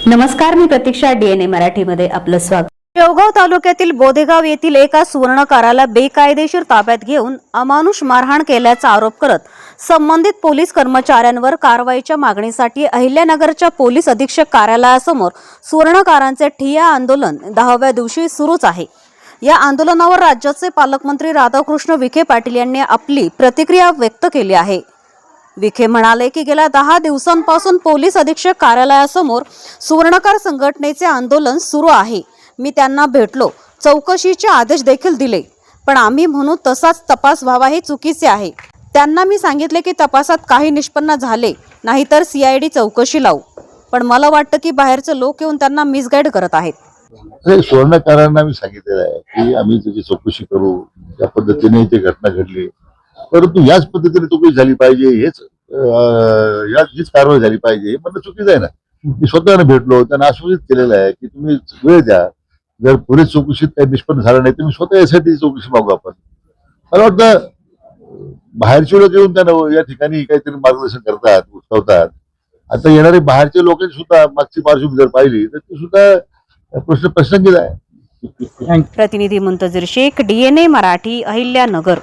नमस्कार, मी प्रतीक्षा. डीएनए मराठीमध्ये आपलं स्वागत. शेवगाव तालुक्यातील बोधेगाव येथील एका सुवर्णकाराला बेकायदेशीर ताब्यात घेऊन अमानुष मारहाण केल्याचा आरोप करत संबंधित पोलीस कर्मचाऱ्यांवर कारवाईच्या मागणीसाठी अहिल्यानगरच्या पोलीस अधीक्षक कार्यालयासमोर सुवर्णकारांचे ठिय्या आंदोलन 10व्या दिवशी सुरूच आहे. या आंदोलनावर राज्याचे पालकमंत्री राधाकृष्ण विखे पाटील यांनी आपली प्रतिक्रिया व्यक्त केली आहे. विखे म्हणाले की गेल्या 10 दिवसांपासून पोलीस अधीक्षक कार्यालयासमोर सुवर्णकार संघटनेचे आंदोलन सुरू आहे. मी त्यांना भेटलो, चौकशीचे आदेश देखील दिले, पण आम्ही म्हणू तसाच तपास व्हावा हे चुकीचे आहे. त्यांना मी सांगितले की तपासात काही निष्पन्न झाले नाही तर CID चौकशी लावू, पण मला वाटतं की बाहेरचे लोक येऊन त्यांना मिसगाईड करत आहेत. सुवर्णकारांना मी सांगितलेलं आहे की आम्ही त्याची चौकशी करू, त्या पद्धतीने ती घटना घडली, परंतु याच पद्धतीने चौकशी झाली पाहिजे, हीच कारवाई झाली पाहिजे हे म्हणणं चुकीचं आहे ना. मी स्वतःने भेटलो, त्यांना आश्वासित केलेलं आहे की तुम्ही वेळ द्या, जर पोलीस चौकशीत काही निष्पन्न झालं नाही तर मी स्वतः यासाठी चौकशी मागू. आपण मला वाटतं बाहेरचे लोक येऊन त्यांना या ठिकाणी काहीतरी मार्गदर्शन करतात, उठवतात. आता येणारे बाहेरचे लोकांनी सुद्धा मागची पार्श्वभूमी जर पाहिली तर ते सुद्धा प्रश्नचिन्ह आहे. प्रतिनिधी मुंतजीर शेख, डीएनए मराठी, अहिल्यानगर.